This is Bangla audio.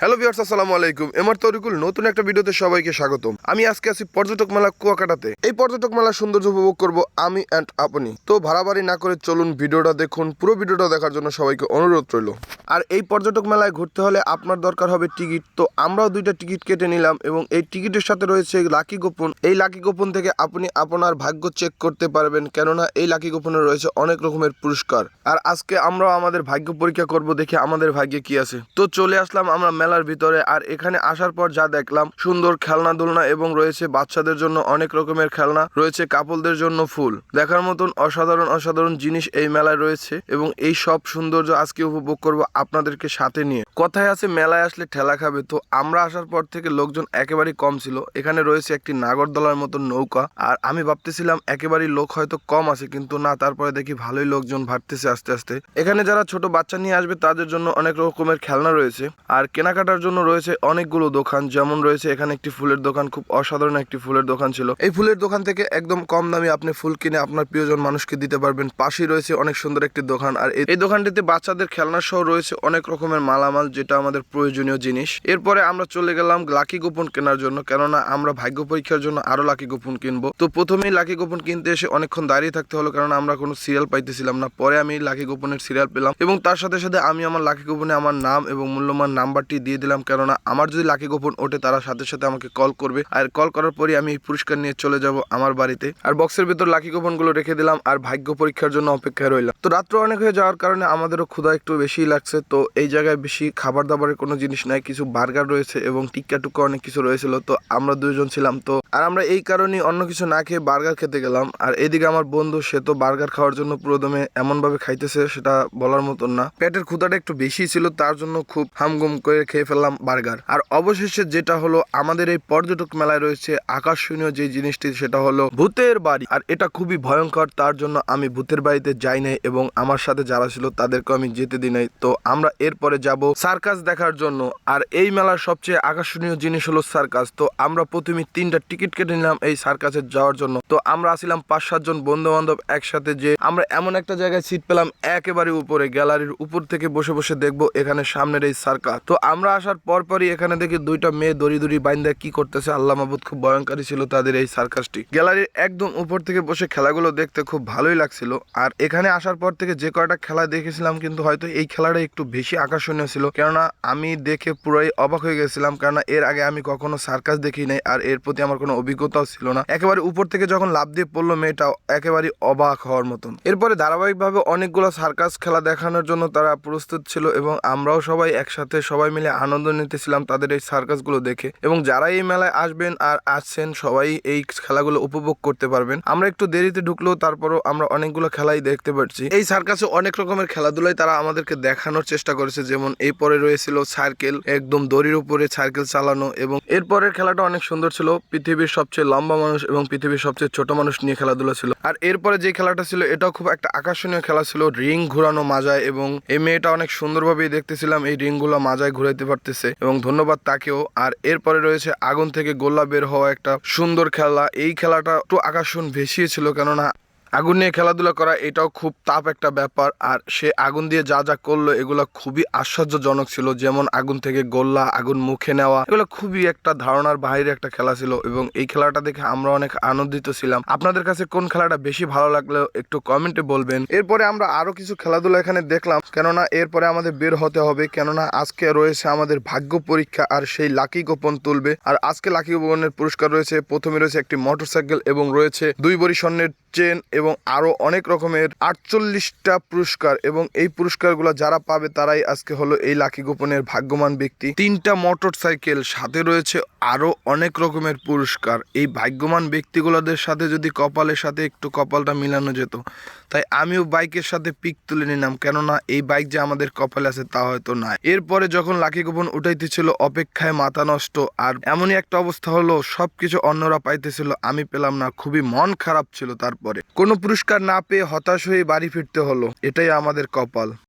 হ্যালো ভিউয়ার্স, আসসালামু আলাইকুম। এমআর তরিকুল নতুন একটা ভিডিওতে সবাইকে স্বাগতম। আমি আজকে আছি পর্যটক মেলা কুয়াকাটাতে। এই পর্যটক মেলার সৌন্দর্য উপভোগ করব আমি অ্যান্ড আপনি। তো ভাড়াবাড়ি না করে চলুন ভিডিওটা দেখুন। পুরো ভিডিওটা দেখার জন্য সবাইকে অনুরোধ রইল। আর এই পর্যটক মেলায় ঘুরতে হলে আপনার দরকার হবে টিকিট। তো আমরাও 2টা টিকিট কেটে নিলাম এবং এই টিকিটের সাথে রয়েছে লাকি কুপন। এই লাকি কুপন থেকে আপনি আপনার ভাগ্য চেক করতে পারবেন, কেননা এই লাকি কুপনে রয়েছে অনেক রকমের পুরস্কার। আর আজকে আমরাও আমাদের ভাগ্য পরীক্ষা করব, দেখি আমাদের ভাগ্যে কি আছে। তো চলে আসলাম আমরা মেলার ভিতরে। আর এখানে আসার পর যা দেখলাম, সুন্দর খেলনা দোলনা এবং রয়েছে বাচ্চাদের জন্য অনেক রকমের খেলনা, রয়েছে কাপলদের জন্য ফুল। দেখার মতন অসাধারণ অসাধারণ জিনিস এই মেলায় রয়েছে এবং এই সব সৌন্দর্য আজকে উপভোগ করব আপনাদেরকে সাথে নিয়ে। কথায় আছে মেলায় আসলে ঠেলা খাবে। তো আমরা আসার পর থেকে লোকজন একেবারেই কম ছিল। এখানে রয়েছে একটি নাগরদোলার মতন নৌকা। আর আমি ভাবতেছিলাম একেবারেই লোক হয়তো কম আছে, কিন্তু না, তারপরে দেখি ভালোই লোকজন ভাবতেছে আস্তে আস্তে। এখানে যারা ছোট বাচ্চা নিয়ে আসবে তাদের জন্য অনেক রকমের খেলনা রয়েছে। আর কেনাকাটার জন্য রয়েছে অনেকগুলো দোকান, যেমন রয়েছে এখানে একটি ফুলের দোকান, খুব অসাধারণ একটি ফুলের দোকান ছিল। এই ফুলের দোকান থেকে একদম কম দামে আপনি ফুল কিনে আপনার প্রিয়জন মানুষকে দিতে পারবেন। পাশেই রয়েছে অনেক সুন্দর একটি দোকান। আর এই দোকানটিতে বাচ্চাদের খেলনা সহ রয়েছে অনেক রকমের মালামাল, যেটা আমাদের প্রয়োজনীয় জিনিস। এরপরে আমরা চলে গেলাম লাকি কুপন কেনার জন্য, কেননা আমরা ভাগ্য পরীক্ষার জন্য আরো লাকি কুপন কিনবো। তো প্রথমেই লাকি কুপন কিনতে এসে অনেকক্ষণ দাঁড়িয়ে থাকতে হলো, কারণ আমরা কোনো সিরিয়াল পাইতেছিলাম না। পরে আমি লাকি কুপনের সিরিয়াল পেলাম এবং তার সাথে সাথে আমি আমার লাকি কুপনে আমার নাম এবং মূল্যবান নাম্বারটি দিয়ে দিলাম, কেননা আমার যদি লাকি কুপন ওঠে তারা সাথে সাথে আমাকে কল করবে। আর কল করার পরে আমি এই পুরস্কার নিয়ে চলে যাব আমার বাড়িতে। আর বক্সের ভিতর লাকি কুপন গুলো রেখে দিলাম আর ভাগ্য পরীক্ষার জন্য অপেক্ষায় রইলাম। তো রাত্র অনেক হয়ে যাওয়ার কারণে আমাদেরও ক্ষুধা একটু বেশি লাগছে। তো এই জায়গায় বেশি খাবার দাবারের কোনো জিনিস নাই, কিছু বার্গার রয়েছে এবং টিক্কা টুক্কা অনেক কিছু রয়েছিল। তো আমরা দুজন ছিলাম, তো আর আমরা এই কারণেই অন্য কিছু না খেয়ে বার্গার খেতে গেলাম। আর এদিকে আমার বন্ধু, সে তো বার্গার খাওয়ার জন্য পুরোদমে এমন ভাবে খাইতেছে সেটা বলার মতন না। পেটের ক্ষুধাটা একটু বেশি ছিল, তার জন্য খুব হামগুম করে খেয়ে ফেললাম বার্গার। আর অবশেষে যেটা হলো, আমাদের এই পর্যটক মেলায় রয়েছে আকর্ষণীয় যে জিনিসটি, সেটা হলো ভূতের বাড়ি। আর এটা খুবই ভয়ঙ্কর, তার জন্য আমি ভূতের বাড়িতে যাই নাই এবং আমার সাথে যারা ছিল তাদেরকে আমি যেতে দিই নাই। তো আমরা এরপরে যাব সার্কাস দেখার জন্য। আর এই মেলার সবচেয়ে আকর্ষণীয় জিনিস হলো সার্কাস। তো আমরা প্রথমে 3টা টিকিট কেটে নিলাম এই সার্কাসে যাওয়ার জন্য। তো আমরা আসছিলাম 5-7 জন বন্ধু বান্ধব একসাথে, যে আমরা এমন একটা জায়গায় সিট পেলাম একেবারে উপরে, গ্যালারির উপর থেকে বসে বসে দেখবো এখানে সামনের এই সার্কাস। তো আমরা আসার পরপরই এখানে দেখি 2টা মেয়ে দড়ি দড়ি বাইন্দা কি করতেছে আল্লাহ মাবুদ, খুব ভয়ঙ্করী ছিল তাদের এই সার্কাসটি। গ্যালারির একদম উপর থেকে বসে খেলাগুলো দেখতে খুব ভালোই লাগছিল। আর এখানে আসার পর থেকে যে কয়টা খেলা দেখেছিলাম, কিন্তু হয়তো এই খেলাটা একটু বেশি আকর্ষণীয় ছিল, কেননা আমি দেখে পুরোই অবাক হয়ে গেছিলাম, কেননা এর আগে আমি কখনো সার্কাস দেখি নাই আর এর প্রতি আমার কোনো অভিজ্ঞতাও ছিল না। একেবারে উপর থেকে যখন লাফ দিয়ে পড়লো মেয়েটা, একেবারে অবাক হওয়ার মতন। এরপরে ধারাবাহিকভাবে অনেকগুলো সার্কাস খেলা দেখানোর জন্য তারা প্রস্তুত ছিল এবং আমরাও সবাই একসাথে সবাই মিলে আনন্দ নিতেছিলাম তাদের এই সার্কাস গুলো দেখে। এবং যারা এই মেলায় আসবেন আর আসছেন সবাই এই খেলাগুলো উপভোগ করতে পারবেন। আমরা একটু দেরিতে ঢুকলেও তারপরও আমরা অনেকগুলো খেলাই দেখতে পাচ্ছি। এই সার্কাসে অনেক রকমের খেলাধুলাই তারা আমাদেরকে দেখানোর চেষ্টা করেছে, যেমন এই পরে রয়েছিল সার্কেল, একদম দড়ির উপরে সার্কেল চালানো। এবং এরপরের খেলাটা অনেক সুন্দর ছিল, পৃথিবীর সবচেয়ে লম্বা মানুষ এবং পৃথিবীর সবচেয়ে ছোট মানুষ নিয়ে খেলাধুলা ছিল। আর এরপরে যে খেলাটা ছিল এটাও খুব একটা আকর্ষণীয় খেলা ছিল, রিং ঘুরানো মাজায়। এবং এই মেয়েটা অনেক সুন্দরভাবেই দেখতেছিলাম এই রিং গুলো মাজায় ঘুরাইতে পারতেছে এবং ধন্যবাদ তাকেও। আর এরপরে রয়েছে আগুন থেকে গোল্লা বের হওয়া একটা সুন্দর খেলা। এই খেলাটা একটু আকর্ষণ বেশি ছিল, কেননা আগুন নিয়ে খেলাধুলা করা এটাও খুব টাফ একটা ব্যাপার। আর সে আগুন দিয়ে যা যা করলো এগুলো খুবই আশ্চর্যজনক ছিল, যেমন আগুন থেকে গোল্লা, আগুন মুখে নেওয়া, এগুলো খুবই একটা ধারণার বাইরে একটা খেলা ছিল এবং এই খেলাটা দেখে আমরা অনেক আনন্দিত ছিলাম। আপনাদের কাছে কোন খেলাটা বেশি ভালো লাগলো একটু কমেন্টে বলবেন। এরপরে আমরা আরো কিছু খেলাধুলা এখানে দেখলাম, কেননা এরপরে আমাদের বের হতে হবে, কেননা আজকে রয়েছে আমাদের ভাগ্য পরীক্ষা আর সেই লাকি কুপন তুলবে। আর আজকে লাকি কুপনের পুরস্কার রয়েছে, প্রথমে রয়েছে একটি মোটরসাইকেল এবং রয়েছে 2 ভরি স্বর্ণের চেন এবং আরো অনেক রকমের 48টা পুরস্কার। এবং এই পুরস্কারগুলো যারা পাবে তারাই আজকে হলো এই লাকি কুপনের ভাগ্যবান ব্যক্তি। 3টা মোটরসাইকেল, সাথে রয়েছে আরো অনেক রকমের পুরস্কার। এই ভাগ্যবান ব্যক্তিগুলোদের সাথে যদি কপালের সাথে একটু কপালটা মিলানো যেত, তাই আমিও বাইকের সাথে পিক তুলে নিলাম, কেননা এই বাইক যে আমাদের কপালে আছে তা হয়তো না। এরপরে যখন লাকি কুপন উঠাইতেছিল অপেক্ষায় মাথা নষ্ট। আর এমনই একটা অবস্থা হলো, সবকিছু অন্যরা পাইতেছিল, আমি পেলাম না, খুবই মন খারাপ ছিল। তারপরে কোনো পুরস্কার না পেয়ে হতাশ হয়ে বাড়ি ফিরতে হলো, এটাই আমাদের কপাল।